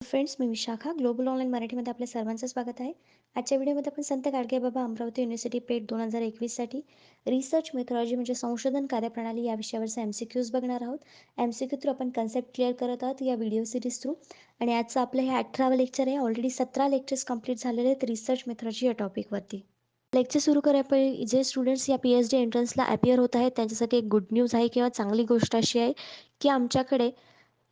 Friends, मी Vishakha global online मराठीमध्ये आपल्या सर्वांचं स्वागत आहे. आजच्या व्हिडिओमध्ये आपण संत गाडगेबाबा अमरावती युनिव्हर्सिटी पेट 2021 साठी रिसर्च मेथॉलॉजी म्हणजे संशोधन कार्यप्रणाली या विषयावरचा MCQs बघणार आहोत. MCQ थ्रू आपण कन्सेप्ट क्लिअर करत आहोत या व्हिडिओ सिरीज थ्रू. आणि आजचं आपलं हे 18वं लेक्चर आहे. ऑलरेडी 17 लेक्चर्स कंप्लीट झालेले आहेत रिसर्च मेथॉलॉजी या टॉपिकवरती. लेक्चर सुरू करण्यापूर्वी जे स्टुडंट्स या PhD एंट्रन्सला अपियर होत आहेत त्यांच्यासाठी एक गुड न्यूज आहे किंवा चांगली गोष्ट अशी आहे की आमच्याकडे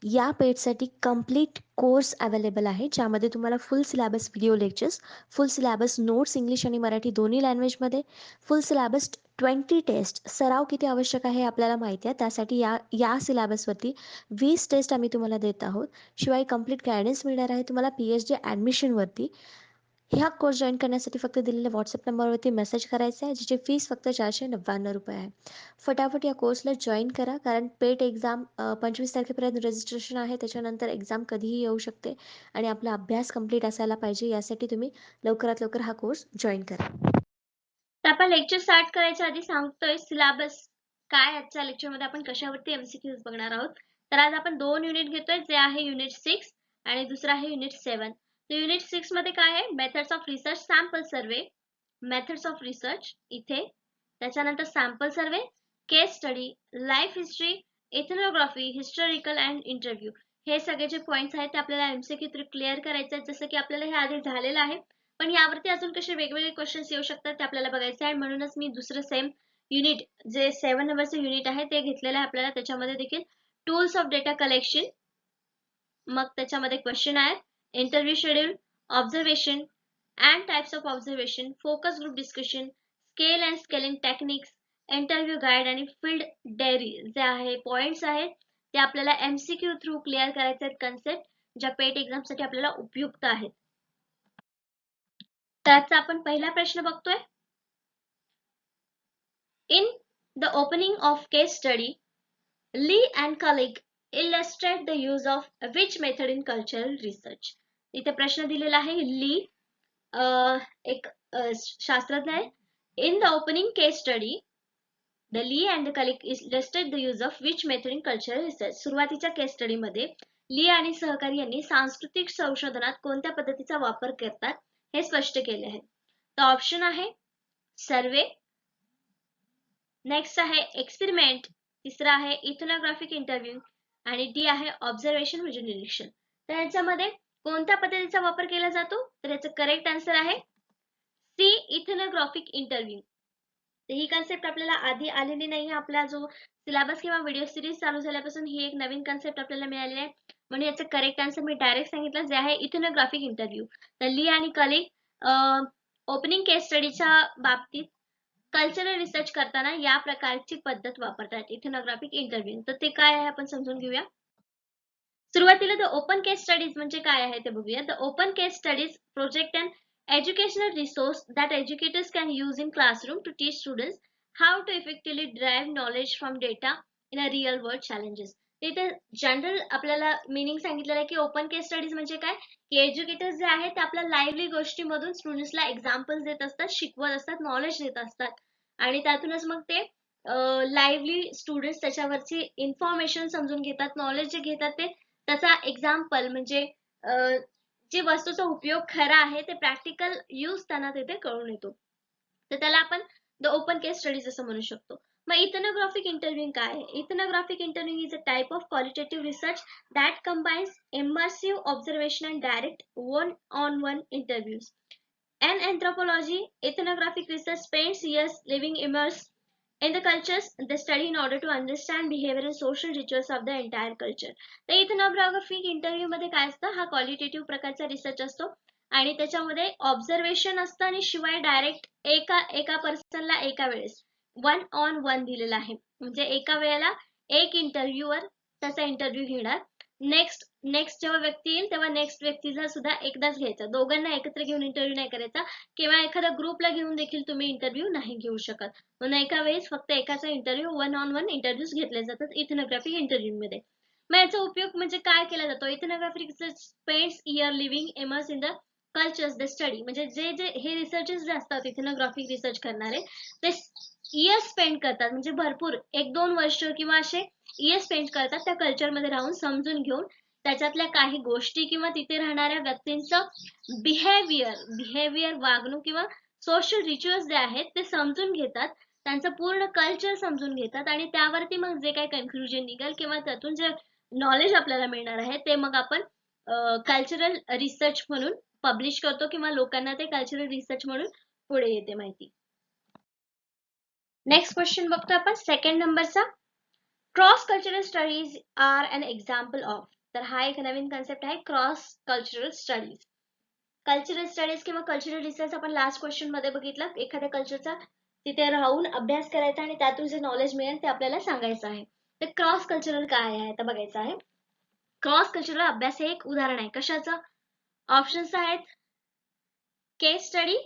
या पेजसाठी कंप्लीट कोर्स अवेलेबल आहे, ज्यामध्ये तुम्हाला फुल सिलेबस व्हिडिओ लेक्चर्स, फुल सिलेबस नोट्स इंग्लिश आणि मराठी दोन्ही लँग्वेजमध्ये, फुल सिलेबस 20 टेस्ट. सराव किती आवश्यक आहे आपल्याला माहिती आहे, त्यासाठी या या सिलेबसवरती 20 टेस्ट आम्ही तुम्हाला देत आहोत. शिवाय कंप्लीट गायडन्स मिळणार आहे तुम्हाला PhD ॲडमिशनवरती. ह्या कोर्स जॉईन करण्यासाठी फक्त दिलेल्या व्हॉट्सअप नंबरवरती मेसेज करायचा आहे, ज्याची फीस फक्त 499 रुपये आहे. फटाफट या कोर्सला जॉईन करा, कारण पेट एक्झाम 25 तारखेपर्यंत रजिस्ट्रेशन आहे. त्याच्यानंतर एक्झाम कधीही येऊ शकते आणि आपला अभ्यास कंप्लीट असायला पाहिजे, यासाठी तुम्ही लवकरात लवकर हा कोर्स जॉईन करा. तर आपण लेक्चर स्टार्ट करायच्या आधी सांगतोय सिलेबस काय. आजच्या लेक्चरमध्ये आपण कशावरती MCQs बघणार आहोत. तर आज आपण 2 युनिट घेतोय, जे आहे युनिट 6 आणि दुसरा आहे युनिट 7. तर युनिट 6 मध्ये काय आहे, methods of research, sample survey, methods of research इथे, त्याच्यानंतर sample survey, case study, life history, ethnography, historical and interview. हे सगळे जे पॉइंट्स आहेत ते आपल्याला MCQ थ्रू क्लिअर करायचे आहेत. जसं की आपल्याला हे आधी झालेलं आहे, पण यावरती अजून कसे वेगवेगळे क्वेश्चन्स येऊ शकतात ते आपल्याला बघायचे आहे. म्हणूनच मी दुसरं सेम युनिट, जे 7 नंबरचं युनिट आहे ते घेतलेलं आहे आपल्याला. त्याच्यामध्ये देखील टूल्स ऑफ डेटा कलेक्शन, मग त्याच्यामध्ये क्वेश्चन आहेत, interview schedule, observation and types of observation, focus group discussion, scale and scaling techniques, interview guide आणि फील्ड डायरी जे आहे पॉइंट्स आहेत ते आपल्याला MCQ थ्रू क्लिअर करायचे आहेत. कन्सेप्ट ज्या पेट एक्झामसाठी आपल्याला उपयुक्त आहेत. त्याचा आपण पहिला प्रश्न बघतोय. In the opening of case study, Lee and colleague illustrate the use of which method in cultural research. इथे प्रश्न दिलेला आहे. ली एक शास्त्रज्ञ आहे. In the opening case study, the Lee and the colleague illustrate the use of which method in cultural research. सुरुवातीच्या केस study मध्ये ली आणि सहकारी यांनी सांस्कृतिक संशोधनात कोणत्या पद्धतीचा वापर करतात हे स्पष्ट केले आहे. तर ऑप्शन आहे सर्वे, नेक्स्ट आहे एक्सपेरिमेंट, तिसरा आहे इथनोग्राफिक इंटरव्ह्यू आणि डी आहे ऑब्झर्वेशन म्हणजे निरीक्षण. तर याच्यामध्ये कोणत्या पद्धतीचा वापर केला जातो, तर याचं करेक्ट आन्सर आहे सी, इथनोग्राफिक इंटरव्ह्यू. तर ही कन्सेप्ट आपल्याला आधी आलेली नाही. आपला जो सिलेबस किंवा व्हिडिओ सिरीज चालू झाल्यापासून ही एक नवीन कन्सेप्ट आपल्याला मिळालेली आहे. म्हणून याचं करेक्ट आन्सर मी डायरेक्ट सांगितलं, जे आहे इथनोग्राफिक इंटरव्ह्यू. तर ली आणि कलिग ओपनिंग केस स्टडीच्या बाबतीत कल्चरल रिसर्च करताना या प्रकारची पद्धत वापरतात, इथनोग्राफिक इंटरव्ह्यू. तर ते काय आहे आपण समजून घेऊया. सुरुवातीला द ओपन केस स्टडीज म्हणजे काय आहे ते बघूया. The open case studies project and educational resource that educators can use in classroom to teach students how to effectively derive knowledge from data in a real world challenges. इथे general आपल्याला meaning सांगितलेलं आहे की open केस studies म्हणजे काय, की educators जे आहेत ते आपल्या लाईव्हली गोष्टीमधून स्टुडंट्सला एक्झाम्पल्स देत असतात, शिकवत असतात, नॉलेज देत असतात आणि त्यातूनच मग ते लाईव्हली स्टुडंट्स त्याच्यावरची इन्फॉर्मेशन समजून घेतात, नॉलेज जे घेतात ते त्याचा एक्झाम्पल म्हणजे जी वस्तूचा उपयोग खरा आहे ते प्रॅक्टिकल यूज त्यांना तिथे कळून येतो. तर त्याला आपण द ओपन केस स्टडीज असं म्हणू शकतो. मग इथनोग्राफिक इंटरव्ह्यू काय आहे. Ethnographic interview is a type of qualitative research that combines immersive observation and direct one on one interviews. In anthropology, ethnographic research spends years living immersed in the cultures they study in order to understand behavior and social rituals of the entire culture. तर ethnographic interview मध्ये काय असतं, हा qualitative प्रकारचा research असतो आणि त्याच्यामध्ये observation असतं आणि शिवाय डायरेक्ट एका एका पर्सनला एका वेळेस वन ऑन वन दिलेला आहे. म्हणजे एका वेळेला एक इंटरव्ह्यूवर त्याचा इंटरव्ह्यू घेणार. नेक्स्ट नेक्स्ट जेव्हा व्यक्ती येईल तेव्हा नेक्स्ट व्यक्तीला सुद्धा एकदाच घ्यायचा. दोघांना एकत्र घेऊन इंटरव्ह्यू नाही करायचा किंवा एखाद्या ग्रुपला घेऊन देखील तुम्ही इंटरव्ह्यू नाही घेऊ शकत. म्हणून एका वेळेस फक्त एकाचा interview one on one interviews घेतले जातात इथनोग्राफिक इंटरव्ह्यू मध्ये. मग याचा उपयोग म्हणजे काय केला जातो. Ethnographic research spends year living immerse in the cultures they study. म्हणजे जे जे हे रिसर्चर्स जे असतात इथनोग्राफिक रिसर्च करणारे ते इयर स्पेंड करतात, म्हणजे भरपूर 1-2 वर्ष किंवा असे इयर स्पेंड करतात त्या कल्चरमध्ये राहून समजून घेऊन त्याच्यातल्या काही गोष्टी किंवा तिथे राहणाऱ्या व्यक्तींचं बिहेवियर वागणूक किंवा सोशल रिच्युअल्स जे आहेत ते समजून घेतात, त्यांचं पूर्ण कल्चर समजून घेतात आणि त्यावरती मग जे काही कन्क्लुजन निघेल किंवा त्यातून जे नॉलेज आपल्याला मिळणार आहे ते मग आपण कल्चरल रिसर्च म्हणून पब्लिश करतो किंवा लोकांना ते कल्चरल रिसर्च म्हणून पुढे येते माहिती. नेक्स्ट क्वेश्चन बघतो आपण सेकंड नंबरचा. Cross cultural studies are an example of. तर हा एक नवीन कन्सेप्ट आहे, cross cultural studies. Cultural studies किंवा कल्चरल रिसर्च आपण लास्ट क्वेश्चन मध्ये बघितलं, एखाद्या कल्चरचा तिथे राहून अभ्यास करायचा आणि त्यातून जे नॉलेज मिळेल ते आपल्याला सांगायचं आहे. तर क्रॉस कल्चरल काय आहे तर बघायचं आहे. क्रॉस कल्चरल अभ्यास हे एक उदाहरण आहे. कशाचं? ऑप्शन्स आहेत case study,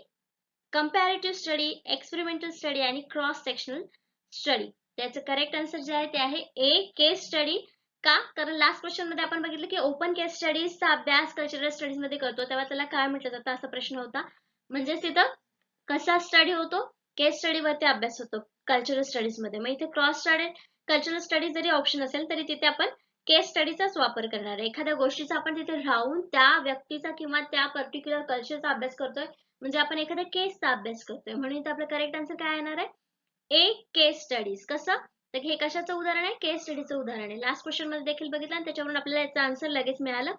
comparative study, experimental study आणि क्रॉस सेक्शनल स्टडी. त्याचं करेक्ट आन्सर जे आहे ते आहे ए, केस स्टडी. का? कारण लास्ट क्वेश्चन मध्ये आपण बघितलं की ओपन केस स्टडीजचा अभ्यास कल्चरल स्टडीज मध्ये करतो, तेव्हा त्याला काय म्हटलं जातं असा प्रश्न होता. म्हणजेच तिथं कसा स्टडी होतो? केस स्टडी वरती अभ्यास होतो कल्चरल स्टडीज मध्ये. मग इथे क्रॉस स्टडी कल्चरल स्टडीज जरी ऑप्शन असेल तरी तिथे आपण केस स्टडीचाच वापर करणार आहे. एखाद्या गोष्टीचा आपण तिथे राहून त्या व्यक्तीचा किंवा त्या पर्टिक्युलर कल्चरचा अभ्यास करतोय, म्हणजे आपण एखाद्या केसचा अभ्यास करतोय, म्हणून इथे आपलं करेक्ट आन्सर काय येणार आहे? ए, केस स्टडीज. कसं? तर हे कशाचं उदाहरण आहे? केस स्टडीचं उदाहरण आहे. लास्ट क्वेश्चन मध्ये देखील बघितलं आणि त्याच्यावरून आपल्याला याचं आन्सर लगेच मिळालं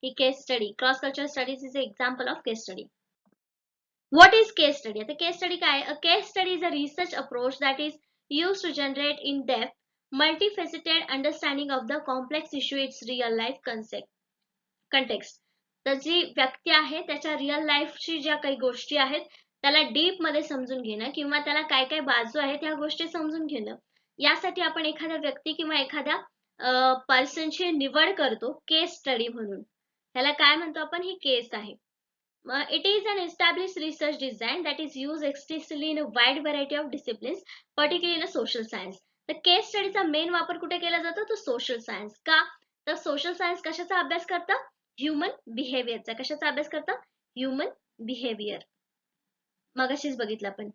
की case study, cross cultural studies is example of case study. What is case study? आता case study काय? A case study is a research approach that is used to generate in-depth, multifaceted understanding of the complex issue its real life context. तर जी व्यक्ती आहे त्याच्या real लाईफची ज्या काही गोष्टी आहेत त्याला डीप मध्ये समजून घेणं किंवा त्याला काय काय बाजू आहेत त्या गोष्टी समजून घेणं, यासाठी आपण एखाद्या व्यक्ती किंवा एखाद्या पर्सनची निवड करतो केस स्टडी म्हणून. ह्याला काय म्हणतो आपण? ही केस आहे. It is an established research design that is used extensively in a wide variety of disciplines, particularly in a social science. तर केस स्टडीचा मेन वापर कुठे केला जातो? तो सोशल सायन्स. का? तर सोशल सायन्स कशाचा अभ्यास करतं? ह्युमन बिहेवियरचा. कशाचा अभ्यास करतं? Human behaviour. मगाशीच बघितलं आपण.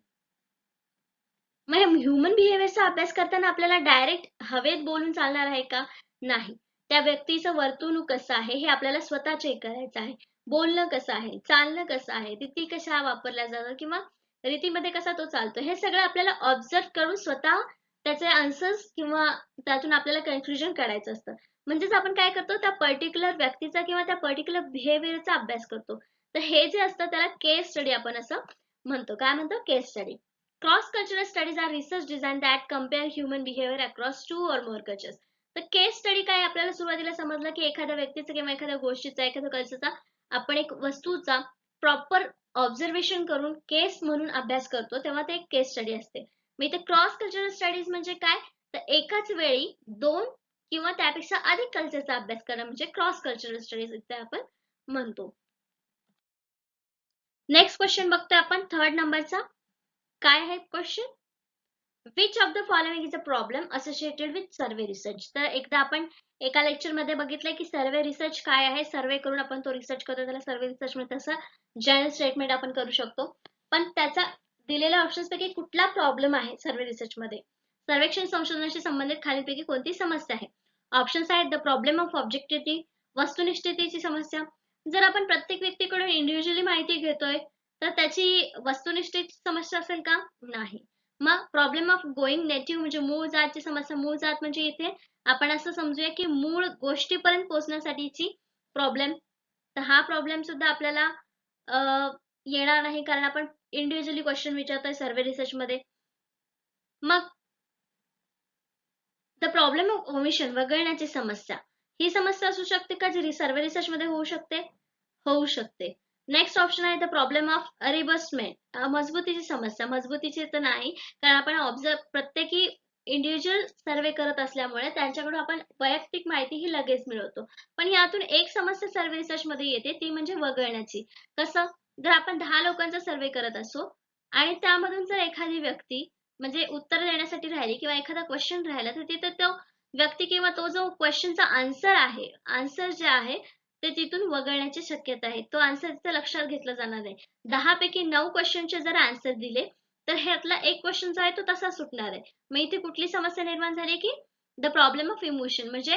मग ह्युमन बिहेवियरचा अभ्यास करताना आपल्याला डायरेक्ट हवेत बोलून चालणार आहे का? नाही. त्या व्यक्तीचं वर्तणूक कसं आहे हे आपल्याला स्वतः चेक करायचं आहे. बोलणं कसं आहे, चालणं कसं आहे, रीती कशा वापरल्या जातात किंवा रीतीमध्ये कसा तो चालतो, हे सगळं आपल्याला ऑब्झर्व करून स्वतः त्याचे आन्सर्स किंवा त्यातून आपल्याला कन्क्लुजन काढायचं असतं. म्हणजेच आपण काय करतो? त्या पर्टिक्युलर व्यक्तीचा किंवा त्या पर्टिक्युलर बिहेवियरचा अभ्यास करतो. तर हे जे असतं त्याला केस स्टडी आपण असं म्हणतो. काय म्हणतो? केस study. Cross-cultural studies are research design that compare human behavior across two or more cultures. तर केस स्टडी काय? आपल्याला सुरुवातीला समजलं की एखाद्या व्यक्तीचा किंवा एखाद्या गोष्टीचा, एखाद्या कल्चरचा आपण एक वस्तूचा प्रॉपर ऑब्झर्वेशन करून केस म्हणून अभ्यास करतो, तेव्हा ते एक केस स्टडी असते. मग इथे क्रॉस कल्चरल स्टडीज म्हणजे काय? तर एकाच वेळी दोन किंवा त्यापेक्षा अधिक कल्चरचा अभ्यास करणं म्हणजे क्रॉस कल्चरल स्टडीज इथे आपण म्हणतो. नेक्स्ट क्वेश्चन बघतोय आपण थर्ड नंबरचा. काय आहे question? Which of the following is a problem associated with survey research. तर एकदा आपण एका लेक्चर मध्ये बघितलंय की सर्वे रिसर्च काय आहे. सर्वे करून आपण तो रिसर्च करतो त्याला सर्वे रिसर्च मध्ये तसं जनरल स्टेटमेंट आपण करू शकतो. पण त्याचा दिलेल्या ऑप्शन्स पैकी कुठला प्रॉब्लेम आहे सर्वे रिसर्च मध्ये? सर्वेक्षण संशोधनाशी संबंधित खालीलपैकी कोणती समस्या आहे? ऑप्शन्स आहेत द प्रॉब्लेम ऑफ ऑब्जेक्टिव्हिटी, वस्तुनिष्ठतेची समस्या. जर आपण प्रत्येक व्यक्तीकडून इंडिव्हिज्युअली माहिती घेतोय तर त्याची वस्तुनिष्ठतेची समस्या असेल का? नाही. मग प्रॉब्लेम ऑफ गोइंग नेटिव्ह म्हणजे मूळ जातची समस्या. मूळ जात म्हणजे इथे आपण असं समजूया की मूळ गोष्टीपर्यंत पोहोचण्यासाठीची प्रॉब्लेम. तर हा प्रॉब्लेम सुद्धा आपल्याला येणार नाही कारण आपण इंडिव्हिज्युअली क्वेश्चन विचारतोय सर्वे रिसर्च मध्ये. मग द प्रॉब्लेम ऑफ ओमिशन वगळण्याची समस्या. ही समस्या असू शकते का जी सर्वे रिसर्च मध्ये होऊ शकते? होऊ शकते. नेक्स्ट ऑप्शन आहे द प्रॉब्लेम ऑफ रिबर्समेंट, मजबूतीची समस्या. मजबूतीची तर नाही कारण आपण ऑब्झर्व प्रत्येकी इंडिव्हिज्युअल सर्वे करत असल्यामुळे त्यांच्याकडून आपण वैयक्तिक माहिती ही लगेच मिळवतो. पण यातून एक समस्या सर्वे रिसर्च मध्ये येते ती म्हणजे वगळण्याची. कसं? जर आपण 10 लोकांचा सर्वे करत असो आणि त्यामधून जर एखादी व्यक्ती म्हणजे उत्तर देण्यासाठी राहिली किंवा एखादा क्वेश्चन राहिला तर तिथे तो व्यक्ती किंवा तो जो क्वेश्चनचा आन्सर आहे, आन्सर जे आहे ते तिथून वगळण्याची शक्यता आहे. तो आन्सर तिथे लक्षात घेतला जाणार नाही. 10 पैकी 9 क्वेश्चनचे जर आन्सर दिले तर ह्यातला एक क्वेश्चन जो आहे तो तसा सुटणार आहे. मग इथे कुठली समस्या निर्माण झाली की द प्रॉब्लेम ऑफ इमोशन म्हणजे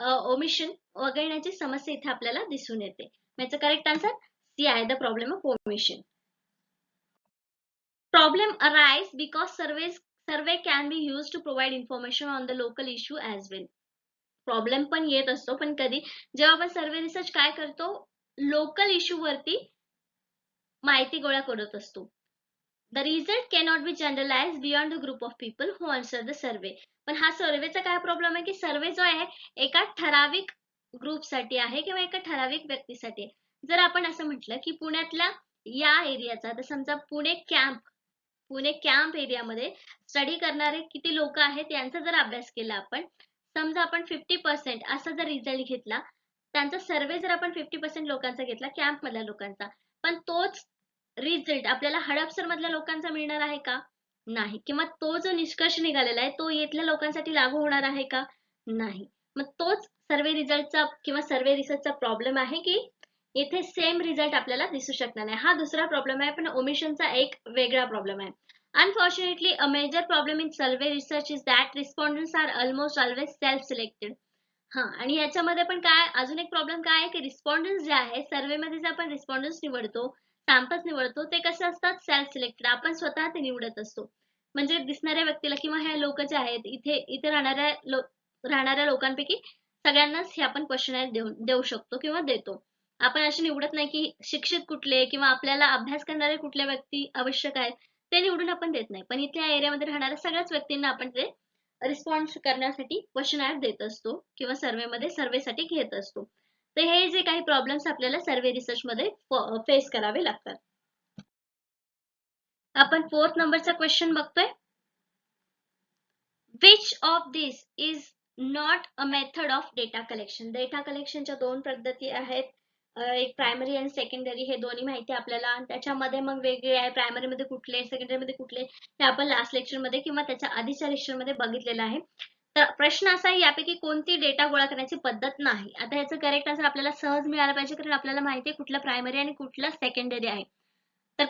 ओमिशन वगळण्याची समस्या इथे आपल्याला दिसून येते. याचं करेक्ट आन्सर सी आहे, the problem of omission. Problem arise because survey can be used to provide information on the local issue as well. Problem पण येत असतो, पण कधी जेव्हा आपण सर्वे रिसर्च काय करतो, लोकल इश्यू वरती माहिती गोळा करत असतो. The result cannot be generalise beyond the group of people who answer the survey. पण हा सर्वेचा काय प्रॉब्लेम आहे की सर्वे जो आहे एका ठराविक ग्रुपसाठी आहे किंवा एका ठराविक व्यक्तीसाठी आहे. जर आपण असं म्हटलं की पुण्यातल्या या एरियाचा, तर समजा पुणे कॅम्प एरियामध्ये स्टडी करणारे किती लोक आहेत यांचा जर अभ्यास केला आपण, समजा आपण 50% असा जर रिझल्ट घेतला, त्यांचा सर्वे जर आपण 50% लोकांचा घेतला कॅम्प मधल्या लोकांचा, पण तोच रिझल्ट आपल्याला हडपसर मधल्या लोकांचा मिळणार आहे का? नाही. किंवा तो जो निष्कर्ष निघालेला आहे तो येथल्या लोकांसाठी लागू होणार आहे का? नाही. मग तोच सर्वे रिझल्टचा किंवा सर्वे रिसर्चचा प्रॉब्लेम आहे की इथे सेम रिझल्ट आपल्याला दिसू शकणार नाही. हा दुसरा प्रॉब्लेम आहे, पण ओमिशनचा एक वेगळा प्रॉब्लेम आहे. Unfortunately, a major problem in survey research is that respondents are almost always self-selected. आणि याच्यामध्ये पण काय अजून एक प्रॉब्लेम काय आहे की रिस्पॉन्डन्स जे आहे सर्वेमध्ये जे आपण रिस्पॉन्डन्स निवडतो, सॅम्पल्स निवडतो, ते कसे असतात? Self selected. आपण स्वतः ते निवडत असतो. म्हणजे दिसणाऱ्या व्यक्तीला किंवा हे लोक जे आहेत इथे राहणाऱ्या लोकांपैकी सगळ्यांनाच हे आपण क्वेश्चन देऊ शकतो किंवा देतो. आपण असे निवडत नाही की शिक्षित कुठले किंवा आपल्याला अभ्यास करणारे कुठल्या व्यक्ती आवश्यक आहेत ते निवडून आपण देत नाही. पण इथल्या एरियामध्ये राहणाऱ्या सगळ्याच व्यक्तींना आपण ते रिस्पॉन्स करण्यासाठी क्वेश्चन देत असतो किंवा सर्वेसाठी घेत असतो. तर हे जे काही प्रॉब्लेम्स आपल्याला सर्वे रिसर्च मध्ये फेस करावे लागतात. आपण 4th नंबरचा क्वेश्चन बघतोय. Which of this is not a method of data collection. Data कलेक्शनच्या दोन पद्धती आहेत, एक प्रायमरी आणि सेकंडरी. हे दोन्ही माहिती आपल्याला त्याच्यामध्ये मग वेगळे आहे, प्रायमरी मध्ये कुठले, सेकंडरी मध्ये कुठले, हे आपण लास्ट लेक्चर मध्ये किंवा त्याच्या आधीच्या लेक्चर मध्ये बघितलेलं आहे. तर प्रश्न असा आहे यापैकी कोणती डेटा गोळा करण्याची पद्धत नाही. आता याचं करेक्ट आन्सर आपल्याला सहज मिळालं पाहिजे, कारण आपल्याला माहिती आहे कुठला प्रायमरी आणि कुठला सेकंडरी आहे. तर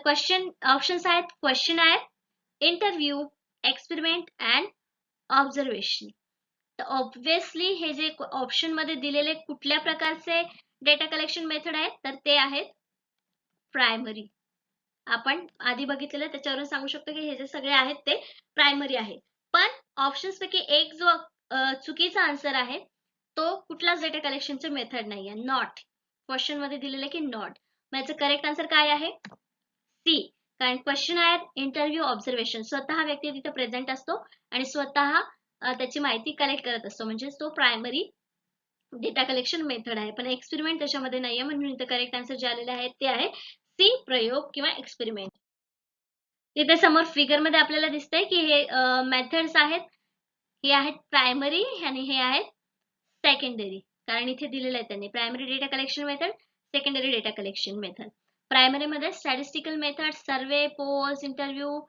ऑप्शन्स आहेत, क्वेश्चन आहेत, इंटरव्ह्यू, एक्सपेरिमेंट अँड ऑब्झर्वेशन. तर ऑब्विसली हे जे ऑप्शन मध्ये दिलेले कुठल्या प्रकारचे डेटा कलेक्शन मेथड आहेत, तर ते आहेत प्रायमरी. आपण आधी बघितलेलं त्याच्यावरून सांगू शकतो की हे जे सगळे आहेत ते प्रायमरी आहे. पण ऑप्शन्स पैकी एक जो चुकीचा आन्सर आहे तो कुठलाच डेटा कलेक्शनचे मेथड नाहीये, नॉट. क्वेश्चन मध्ये दिलेलं की नॉट. मग याचं करेक्ट आन्सर काय आहे? सी. कारण क्वेश्चन आहेत इंटरव्ह्यू, ऑब्झर्वेशन. स्वतः व्यक्ती तिथे प्रेझेंट असतो आणि स्वतः त्याची माहिती कलेक्ट करत असतो, म्हणजे तो प्रायमरी डेटा कलेक्शन मेथड आहे. पण एक्सपेरिमेंट त्याच्यामध्ये नाहीये, म्हणून इथे करेक्ट आन्सर जे आलेले आहे ते आहे सी, प्रयोग किंवा एक्सपेरिमेंट. तिथे समोर फिगर मध्ये आपल्याला दिसतंय की हे मेथड्स आहेत, हे आहेत प्रायमरी आणि हे आहेत सेकंडरी. कारण इथे दिलेलं आहे त्यांनी primary data collection method, secondary data collection method. Primary मध्ये statistical method, survey, polls, interview,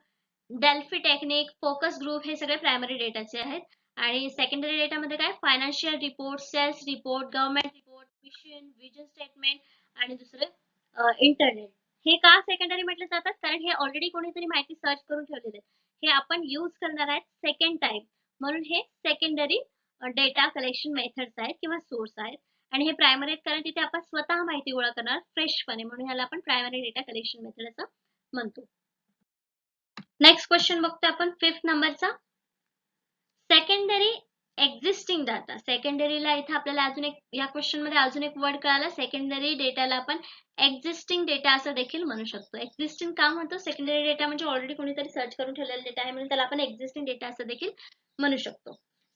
Delphi technique, focus group, हे सगळे प्रायमरी डेटाचे आहेत. आणि सेकंडरी डेटा मध्ये काय financial report, sales report, government report, mission, vision statement आणि दुसरं इंटरनेट. हे का सेकंडरी म्हटले जातात? कारण हे ऑलरेडी कोणीतरी माहिती सर्च करून ठेवलेले आहे, हे आपण यूज करणार आहेत सेकंड टाइम, म्हणून हे सेकंडरी डेटा कलेक्शन मेथड्स आहेत किंवा सोर्स आहेत. आणि हे प्रायमरी आहेत कारण तिथे आपण स्वतः माहिती गोळा करणार फ्रेशपणे, म्हणून ह्याला आपण प्रायमरी डेटा कलेक्शन मेथड असं म्हणतो. नेक्स्ट क्वेश्चन बघतो आपण 5th नंबरचा. Secondary existing data. सेकंडरीला इथे आपल्याला अजून एक या क्वेश्चन मध्ये अजून एक वर्ड कळाला. सेकंडरी डेटाला आपण एक्झिस्टिंग डेटा असं देखील म्हणू शकतो. एक्झिस्टिंग का म्हणतो? सेकंडरी डेटा म्हणजे ऑलरेडी कोणीतरी सर्च करून ठेवलेला डेटा आहे, म्हणून त्याला आपण एक्झिस्टिंग डेटा असं देखील म्हणू शकतो.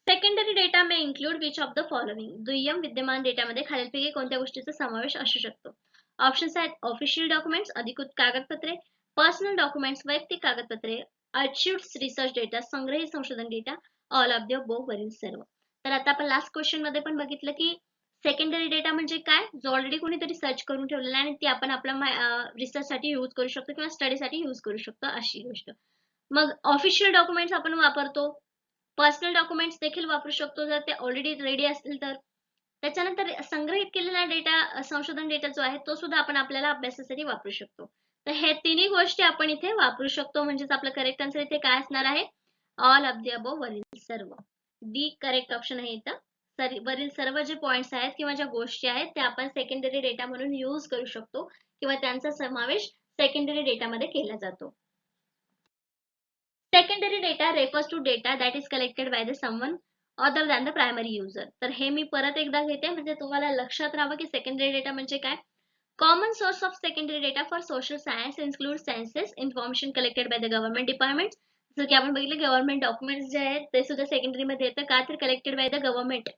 Secondary data may include which of the following. दुय्यम विद्यमान डेटामध्ये खालीलपैकी कोणत्या गोष्टीचा समावेश असू शकतो? ऑप्शन्स आहेत ऑफिशियल डॉक्युमेंट्स, अधिकृत कागदपत्रे, पर्सनल डॉक्युमेंट्स, वैयक्तिक कागदपत्रे, आर्चिव्ड रिसर्च डेटा, संग्रहित संशोधन data, all of the above वरील सर्व. तर आता आपण लास्ट क्वेश्चन मध्ये पण बघितलं की सेकंडरी डेटा म्हणजे काय, जो ऑलरेडी कोणीतरी सर्च करून ठेवलेला आहे आणि ती आपण आपल्या रिसर्च साठी यूज करू शकतो किंवा स्टडीसाठी यूज करू शकतो अशी गोष्ट. मग ऑफिशियल डॉक्युमेंट्स आपण वापरतो, पर्सनल डॉक्युमेंट्स देखील वापरू शकतो जर ते ऑलरेडी रेडी असतील तर. त्याच्यानंतर संग्रहित केलेला डेटा, संशोधन डेटा जो आहे तो सुद्धा आपण आपल्याला अभ्यासासाठी वापरू शकतो. तर हे तिन्ही गोष्टी आपण इथे वापरू शकतो, म्हणजेच आपलं करेक्ट आन्सर इथे काय असणार आहे? ऑल ऑफ द अबोव्ह वरील सर्व. डी करेक्ट ऑप्शन आहे इथं वरील सर्व जे पॉइंट्स आहेत किंवा ज्या गोष्टी आहेत त्या आपण सेकंडरी डेटा म्हणून यूज करू शकतो किंवा त्यांचा समावेश सेकंडरी डेटामध्ये केला जातो. Secondary data refers to data that is collected by the someone other than the primary user. तर हे मी परत एकदा घेते म्हणजे तुम्हाला लक्षात राहावं की सेकंडरी डेटा म्हणजे काय. Common source of secondary data for social science includes census information collected by the government departments. जसं की आपण बघितलं गव्हर्नमेंट डॉक्युमेंट्स जे आहेत ते सुद्धा सेकंडरी मध्ये येतं का तर collected by the government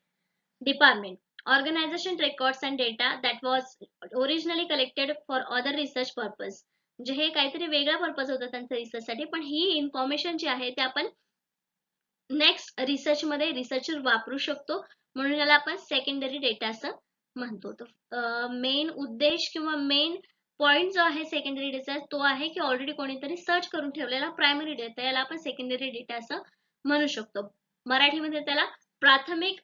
department. Organization records and data that was originally collected for other research purpose. म्हणजे हे काहीतरी वेगळा पर्पज होता त्यांचा रिसर्चसाठी पण ही इन्फॉर्मेशन जी आहे ते आपण नेक्स्ट मध्ये रिसर्चर वापरू शकतो म्हणून याला आपण सेकंडरी डेटा असं म्हणतो. तर मेन उद्देश किंवा मेन पॉइंट जो आहे सेकंडरी डेटा तो आहे की ऑलरेडी कोणीतरी सर्च करून ठेवलेला प्रायमरी डेटा याला आपण सेकंडरी डेटा असं म्हणू शकतो. मराठीमध्ये त्याला प्राथमिक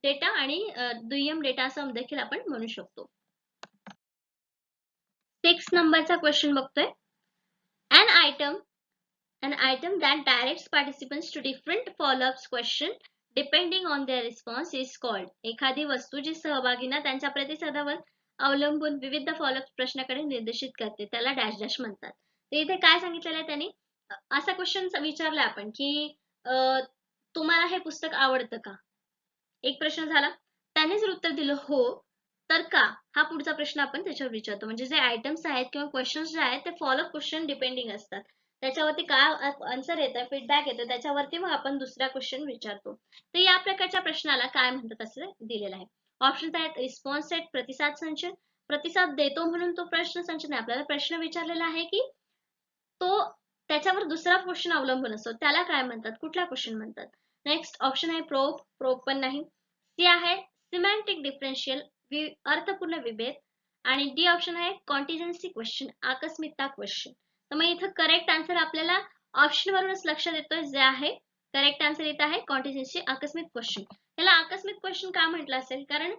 डेटा आणि दुय्यम डेटा असं देखील आपण म्हणू शकतो. 6 नंबरचा क्वेश्चन बघतोय. An item that directs participants to different follow-up question depending on their response is called. एखादी वस्तू जी सहभागींना त्यांच्या प्रतिसादावर अवलंबून विविध फॉलोअप प्रश्नाकडे निर्देशित करते त्याला डॅश डॅश म्हणतात. तर इथे काय सांगितलेलं आहे त्यांनी असा क्वेश्चन विचारला आपण की तुम्हाला हे पुस्तक आवडतं का. एक प्रश्न झाला त्याने जर उत्तर दिलं हो तर का हा पुढचा प्रश्न आपण त्याच्यावर विचारतो. म्हणजे जे आयटम्स आहेत किंवा क्वेश्चन्स जे आहेत ते फॉलोअप क्वेश्चन डिपेंडिंग असतात त्याच्यावरती काय आन्सर येतं फीडबॅक येतं त्याच्यावरती मग आपण दुसरा क्वेश्चन विचारतो. तर या प्रकारच्या प्रश्नाला काय म्हणतात असं दिलेलं आहे. ऑप्शन्स आहेत रिस्पॉन्स सेट प्रतिसाद संच. प्रतिसाद देतो म्हणून तो प्रश्न संच नाही आपल्याला प्रश्न विचारलेला आहे की तो त्याच्यावर दुसरा क्वेश्चन अवलंबून असतो त्याला काय म्हणतात कुठला क्वेश्चन म्हणतात. नेक्स्ट ऑप्शन आहे प्रोब पण नाही. सी आहे सिमॅन्टिक डिफरन्शियल अर्थपूर्ण विभेद आणि डी ऑप्शन आहे कॉन्टिजेन्सी क्वेश्चन आकस्मिकता क्वेश्चन. तर मग इथं करेक्ट आन्सर आपल्याला ऑप्शन वरूनच लक्षात येतोय जे आहे करेक्ट आन्सर येत आहे कॉन्टिजेन्सी आकस्मिक क्वेश्चन. याला आकस्मिक क्वेश्चन का म्हटलं असेल कारण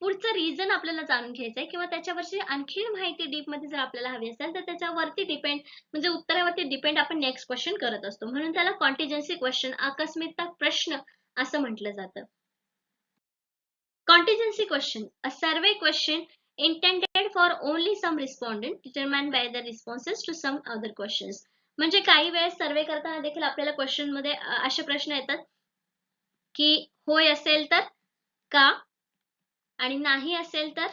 पुढचं रिझन आपल्याला जाणून घ्यायचंय किंवा त्याच्यावरची आणखी माहिती डीप मध्ये जर आपल्याला हवी असेल तर त्याच्यावरती डिपेंड म्हणजे उत्तरावरती डिपेंड आपण नेक्स्ट क्वेश्चन करत असतो म्हणून त्याला कॉन्टिजेन्सी क्वेश्चन आकस्मिकता प्रश्न असं म्हटलं जातं. Contingency question, a survey question intended for only some respondent determined by the responses to some other questions. म्हणजे काही वेळेस सर्वे करताना देखील आपल्याला क्वेश्चन मध्ये असे प्रश्न येतात की होय असेल तर का आणि नाही असेल तर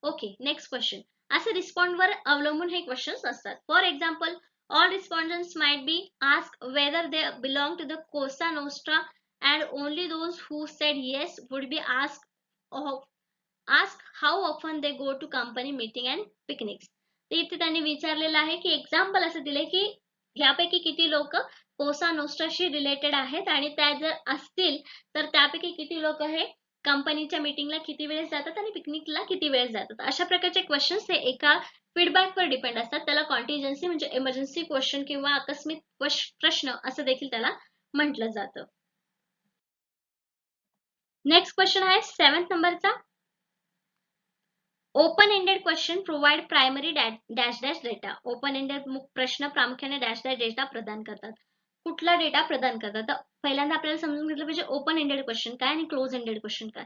ओके नेक्स्ट क्वेश्चन असे रिस्पॉन्ड वर अवलंबून हे क्वेश्चन्स असतात. For example all respondents might be asked whether they belong to the Cosa Nostra and only those who said yes would be asked how often they go to company meeting and picnics. तर इथे त्यांनी विचारलेलं आहे की example असं दिले की यापैकी किती लोक कोसा नोस्ट्राशी रिलेटेड आहेत आणि त्या जर असतील तर त्यापैकी किती लोक हे कंपनीच्या मीटिंगला किती वेळेस जातात आणि पिकनिकला किती वेळेस जातात. अशा प्रकारचे क्वेश्चन्स हे एका फीडबॅकवर डिपेंड असतात त्याला कॉन्टिजेन्सी म्हणजे इमर्जन्सी क्वेश्चन किंवा आकस्मिक प्रश्न असं देखील त्याला म्हटलं जातं. नेक्स्ट क्वेश्चन आहे 7th नंबरचा. Open ended question provide primary dash dash data. Open ended प्रश्न प्रामुख्याने डॅश डॅश डेटा प्रदान करतात. कुठला डेटा प्रदान करतात तर पहिल्यांदा आपल्याला समजून घेतलं पाहिजे ओपन एंडेड क्वेश्चन काय आणि क्लोज एंडेड क्वेश्चन काय.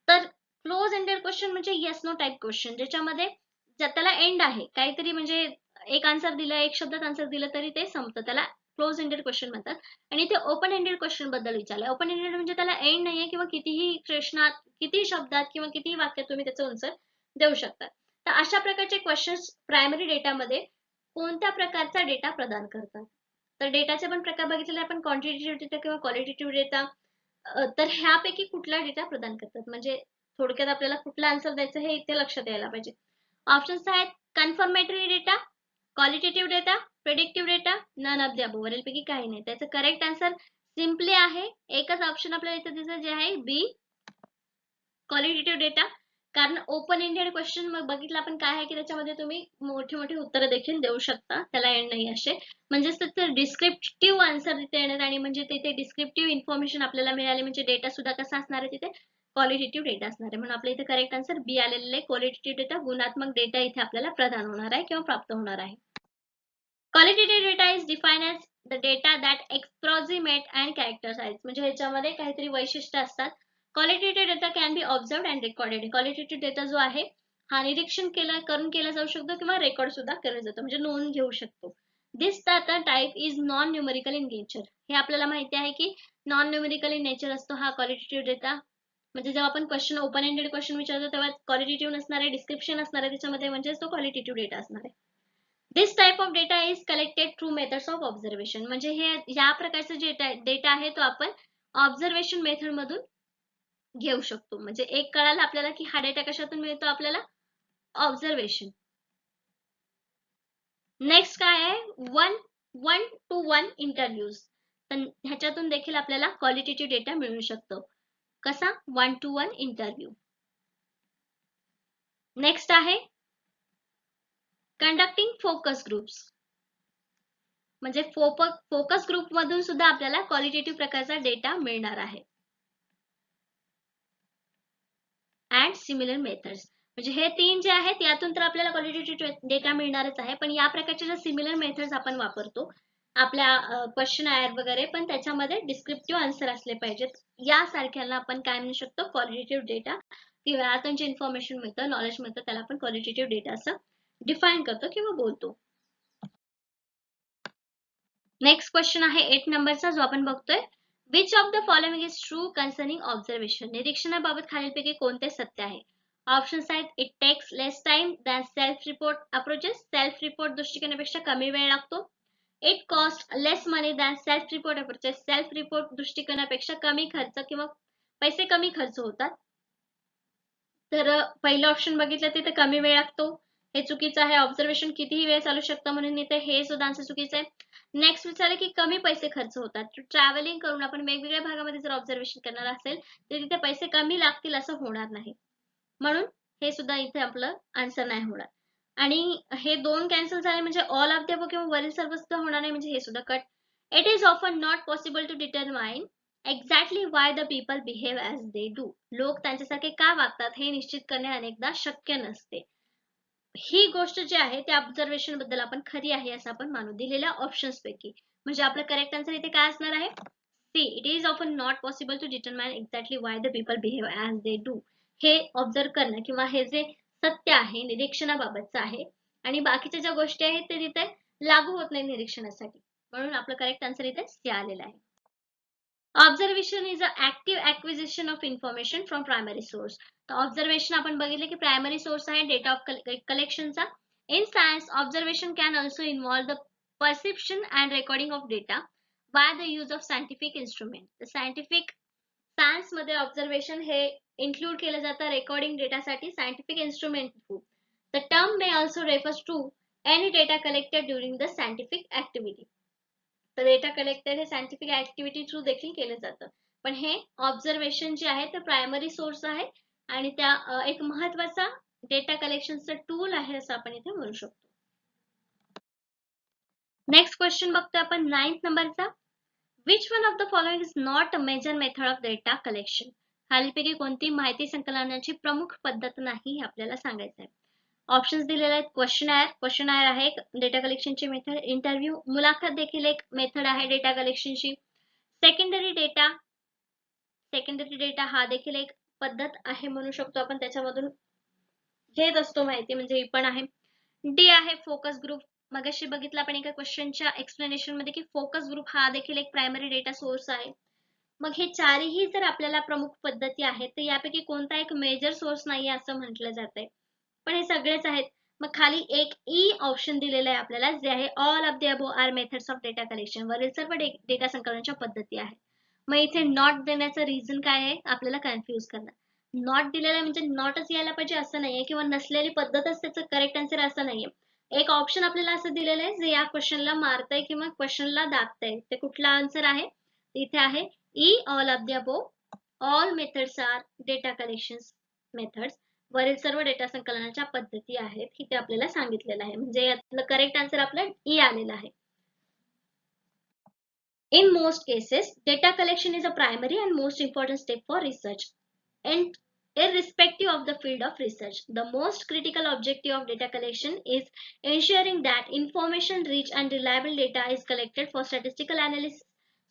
तर क्लोज एंडेड क्वेश्चन म्हणजे येस नो टाइप क्वेश्चन ज्याच्यामध्ये त्याला एंड आहे काहीतरी म्हणजे एक आन्सर दिलं एक शब्दात आन्सर दिलं तरी ते संपतं त्याला क्लोज एंडेड क्वेश्चन म्हणतात. आणि ते ओपन एंडेड क्वेश्चन बद्दल विचारलंय. ओपन एंडेड म्हणजे त्याला एंड नाहीये किंवा कितीही प्रश्नात कितीही शब्दात किंवा कितीही वाक्यात तुम्ही त्याचं आन्सर देऊ शकता. तर अशा प्रकारचे क्वेश्चन्स प्रायमरी डेटामध्ये कोणत्या प्रकारचा डेटा प्रदान करतात. तर डेटाचे पण प्रकार बघितलेले आपण क्वांटिटेटिव्ह डेटा किंवा क्वालिटेटिव्ह डेटा. तर ह्यापैकी कुठला डेटा प्रदान करतात म्हणजे थोडक्यात आपल्याला कुठला आन्सर द्यायचं हे इथे लक्षात यायला पाहिजे. ऑप्शन्स आहेत confirmatory data qualitative data predictive data none of the above. वरीलपैकी काही नाही. त्याचं करेक्ट आन्सर सिम्पली आहे एकच ऑप्शन आपल्याला इथे दिसत जे आहे बी क्वालिटेटिव्ह डेटा. कारण ओपन एंडेड क्वेश्चन मग बघितलं आपण काय आहे की त्याच्यामध्ये तुम्ही मोठी मोठी उत्तरं देखील देऊ शकता त्याला एंड नाही असे म्हणजेच त्याचं डिस्क्रिप्टिव्ह आन्सर तिथे येणार आणि म्हणजे तिथे डिस्क्रिप्टिव्ह इन्फॉर्मेशन आपल्याला मिळाली म्हणजे डेटा सुद्धा कसा असणार आहे तिथे क्वालिटेटिव्ह डेटा असणार आहे. म्हणून आपल्या इथे करेक्ट आन्सर बी आलेले क्वालिटेटिव्ह डेटा गुणात्मक डेटा इथे आपल्याला प्रदान होणार आहे किंवा प्राप्त होणार आहे. Qualitative data is defined as the data that approximate and characterize, म्हणजे ह्याच्यामध्ये काहीतरी वैशिष्ट्य असतात. Qualitative data can be observed and recorded. Qualitative data जो आहे हा निरीक्षण करून केला जाऊ शकतो किंवा रेकॉर्ड सुद्धा केला जातो, म्हणजे नोंद घेऊ शकतो. This data type is non numerical in nature. हे आपल्याला माहिती आहे की नॉन न्यूमेरिकल इन नेचर असतो हा क्वालिटेटिव्ह डेटा. म्हणजे जेव्हा आपण क्वेश्चन ओपन एंडेड क्वेश्चन विचारतो तेव्हा क्वालिटेटिव्ह नसणार आहे, डिस्क्रिप्शन असणार आहे त्याच्यामध्ये, म्हणजे तो क्वालिटेटिव्ह डेटा असणार आहे. This type of data is collected through methods of observation. म्हणजे हे या प्रकारचा जे डेटा आहे तो आपण ऑब्झर्वेशन मेथड मधून घेऊ शकतो. म्हणजे एक कळालं आपल्याला की हा डेटा कशातून मिळतो आपल्याला, ऑब्झर्वेशन. नेक्स्ट काय आहे, वन टू वन इंटरव्ह्यूज. तर ह्याच्यातून देखील आपल्याला क्वालिटेटिव्ह डेटा मिळू शकतो. कसा, 1 to 1 इंटरव्ह्यू. नेक्स्ट आहे कंडक्टिंग फोकस ग्रुप्स. म्हणजे फोकस ग्रुप मधून सुद्धा आपल्याला क्वालिटेटिव्ह प्रकारचा डेटा मिळणार आहे. अँड सिमिलर मेथड्स, म्हणजे हे तीन जे आहेत यातून तर आपल्याला क्वालिटेटिव्ह डेटा मिळणारच आहे, पण या प्रकारचे जे सिमिलर मेथड्स आपण वापरतो आपल्या क्वेश्चन आयर वगैरे, पण त्याच्यामध्ये डिस्क्रिप्टिव्ह आन्सर असले पाहिजेत. यासारख्याला आपण काय म्हणू शकतो, क्वालिटेटिव्ह डेटा, किंवा यातून जे इन्फॉर्मेशन मिळतं, नॉलेज मिळतं, त्याला आपण क्वालिटेटिव्ह डेटा असं डिफाईन करतो किंवा बोलतो. नेक्स्ट क्वेश्चन आहे 8 नंबरचा, जो आपण बघतोय. Which of the following is true concerning observation. निरीक्षणाबाबत खालीलपैकी कोणते सत्य आहे. ऑप्शन्स आहेत, it takes less time than self report approaches. Self report दृष्टिकोनापेक्षा कमी वेळ लागतो. It cost less money than self report approaches. Self report दृष्टिकोनापेक्षा कमी खर्च किंवा पैसे कमी खर्च होतात. तर पहिलं ऑप्शन बघितलं तिथे कमी वेळ लागतो, हे चुकीचं आहे. ऑब्झर्वेशन कितीही वेळ चालू शकतं म्हणून इथे हे सुद्धा आन्सर चुकीचं आहे. नेक्स्ट विचारलं की कमी पैसे खर्च होतात. ट्रॅव्हलिंग करून आपण वेगवेगळ्या भागामध्ये जर ऑब्झर्वेशन करणार असेल तर तिथे पैसे कमी लागतील असं होणार नाही, म्हणून हे सुद्धा इथे आपलं आन्सर नाही होणार. आणि हे दोन कॅन्सल झाले म्हणजे ऑल ऑफ द अबोव किंवा वरील सर्व सुद्धा होणार नाही, म्हणजे हे सुद्धा cut. It is often not possible to determine exactly why the people behave as they do. लोक त्यांच्यासारखे का वागतात हे निश्चित करणे अनेकदा शक्य नसते. ही गोष्ट जी आहे त्या ऑब्झर्वेशन बद्दल आपण खरी आहे असं आपण मानू दिलेल्या ऑप्शन्स पैकी. म्हणजे आपलं करेक्ट आन्सर इथे काय असणार आहे, C. It is often not possible to determine exactly why the people behave as they do. हे ऑब्झर्व करणं किंवा हे जे सत्य आहे निरीक्षणाबाबतचं आहे, आणि बाकीच्या ज्या गोष्टी आहेत ते तिथे लागू होत नाही निरीक्षणासाठी, म्हणून आपलं करेक्ट आन्सर इथे सी आलेलं आहे. Observation is a active acquisition of information from primary source. तर ऑब्झर्वेशन आपण बघितलं की प्रायमरी सोर्स आहे डेटा ऑफ कलेक्शनचा. In science observation can also involve the perception and recording of data by the use of scientific instrument. Scientific science मध्ये observation हे include केलं जातं रेकॉर्डिंग डेटासाठी scientific instrument through. The term may also refers to any data collected during the scientific activity. तर data collected हे scientific activity through देखील केलं जातं, पण हे ऑब्झर्वेशन जे आहे ते प्रायमरी सोर्स आहे आणि त्या एक महत्वाचा डेटा कलेक्शनचा टूल आहे असं आपण इथे म्हणू शकतो. नेक्स्ट क्वेश्चन बघतोय आपण 9th नंबरचा. Which one of the following is not a major method of data collection. खालीलपैकी कोणती माहिती संकलनाची प्रमुख पद्धत नाही हे आपल्याला सांगायचं आहे. ऑप्शन्स दिलेले आहेत, क्वेश्चन आयर आहे डेटा कलेक्शनची मेथड. इंटरव्ह्यू, मुलाखत देखील एक मेथड आहे डेटा कलेक्शनची. सेकंडरी डेटा हा देखील एक पद्धत आहे म्हणू शकतो आपण, त्याच्यामधून घेत असतो माहिती, म्हणजे ही पण आहे. डी आहे फोकस ग्रुप. मगाशी बघितलं आपण एका क्वेश्चनच्या एक्सप्लेनेशन मध्ये की फोकस ग्रुप हा देखील एक प्रायमरी डेटा सोर्स आहे. मग हे चारही जर आपल्याला प्रमुख पद्धती आहेत तर यापैकी कोणता एक मेजर सोर्स नाही असं म्हटलं जात आहे, पण हे सगळेच आहेत. मग खाली एक ई ऑप्शन दिलेलं आहे आपल्याला, जे आहे all of the above are methods of data collection. वरील सर्व डेटा संकलनाच्या पद्धती आहेत. मग इथे नॉट देण्याचं रिझन काय आहे, आपल्याला कन्फ्युज करणार. नॉट दिलेलं आहे म्हणजे नॉटच यायला पाहिजे असं नाहीये, किंवा नसलेली पद्धतच त्याचं करेक्ट आन्सर असं नाहीये. एक ऑप्शन आपल्याला असं दिलेलं आहे जे या क्वेश्चनला मारतंय किंवा क्वेश्चनला दाबतंय. ते कुठला आन्सर आहे, इथे आहे E all of the above. All methods are data collection methods. वरील सर्व डेटा संकलनाच्या पद्धती आहेत ही ते आपल्याला सांगितलेलं आहे, म्हणजे यातलं करेक्ट आन्सर आपलं ई आलेलं आहे. In most cases, data collection is a primary and most important step for research. And irrespective of the field of research. The most critical objective of data collection is ensuring that information rich and reliable data is collected for statistical analysis,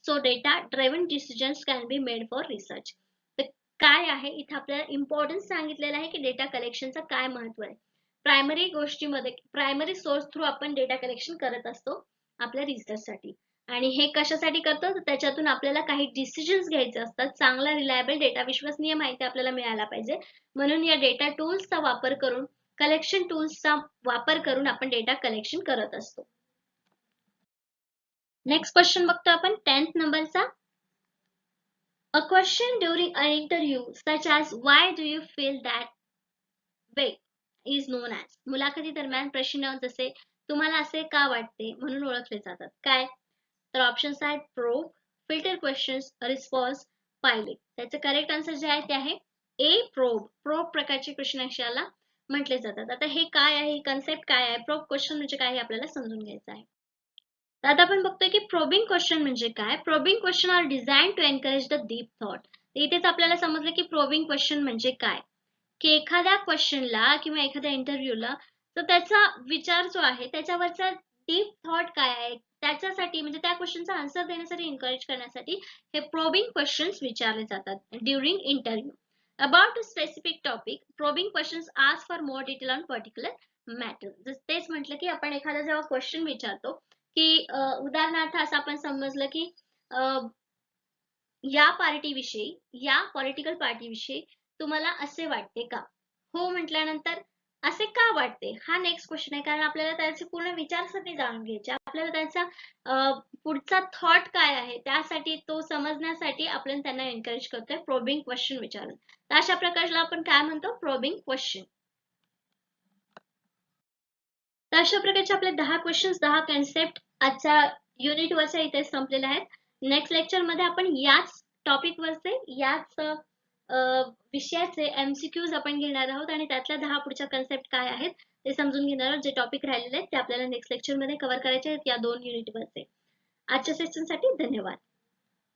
so data driven decisions can be made for research. तर काय आहे इथे आपल्याला importance सांगितलेलं आहे की data कलेक्शनचं काय महत्व आहे. प्रायमरी सोर्स थ्रू आपण डेटा कलेक्शन करत असतो आपल्या रिसर्चसाठी. आणि हे कशासाठी करतो, तर त्याच्यातून आपल्याला काही डिसिजन्स घ्यायचे असतात. चांगला रिलायबल डेटा, विश्वसनीय माहिती आपल्याला मिळायला पाहिजे. म्हणून या डेटा टूल्सचा वापर करून, कलेक्शन टूल्सचा वापर करून आपण डेटा कलेक्शन करत असतो. नेक्स्ट क्वेश्चन बघतो आपण 10th नंबरचा. A question during an interview such as why do you feel that way is known as. मुलाखती दरम्यान प्रश्न जसे तुम्हाला असे का वाटते म्हणून ओळखले जातात. काय? तर ऑप्शन्स आहेत probe, filter questions, response, pilot. त्याचे करेक्ट आन्सर जे आहे ते आहे ए प्रोब. प्रोब प्रकारचे क्वेश्चन अशाला म्हटले जातात. आता हे काय आहे, कन्सेप्ट काय आहे, प्रोब क्वेश्चन म्हणजे काय हे आपल्याला समजून घ्यायचं आहे. तर आता आपण बघतोय की प्रोबिंग क्वेश्चन म्हणजे काय. Probing question are design to encourage the deep thought. इथेच आपल्याला समजलं की प्रोबिंग क्वेश्चन म्हणजे काय, की एखाद्या क्वेश्चनला किंवा एखाद्या इंटरव्ह्यूला तर त्याचा विचार जो आहे त्याच्यावरचा डीप थॉट काय आहे त्याच्यासाठी, म्हणजे त्या क्वेश्चनचा आन्सर देण्यासाठी, एन्करेज करण्यासाठी हे प्रोबिंग क्वेश्चन्स विचारले जातात during interview. About a specific topic, probing questions ask for more detail on particular matter. तेच म्हटलं की आपण एखादा जेव्हा क्वेश्चन विचारतो की उदाहरणार्थ असं आपण समजलं की या पार्टीविषयी, या पॉलिटिकल पार्टीविषयी तुम्हाला असे वाटते का? हो म्हटल्यानंतर असे का वाटते? हा नेक्स्ट क्वेश्चन आहे, कारण आपल्याला त्याचे पूर्ण विचारसरणी जाणून घ्यायची. आपल्याला त्याचा पुढचा थॉट काय आहे त्यासाठी, तो समजण्यासाठी आपण त्यांना एन्करेज करतोय प्रोबिंग क्वेश्चन विचारून. तर अशा प्रकारला आपण काय म्हणतो, प्रोबिंग क्वेश्चन. तर अशा प्रकारचे आपले 10 क्वेश्चन्स, 10 कन्सेप्ट आजच्या युनिट वरच्या इथे संपलेले आहेत. नेक्स्ट लेक्चर मध्ये आपण याच टॉपिक वरचे, याच विषयाचे एमसीक्यूज आपण घेणार आहोत आणि त्यातल्या 10 पुढच्या कन्सेप्ट काय आहेत ते समजून घेणार आहोत. जे टॉपिक राहिलेले आहेत ते आपल्याला नेक्स्ट लेक्चर मध्ये कव्हर करायचे आहेत या 2 युनिट वरचे. आजच्या सेशनसाठी धन्यवाद.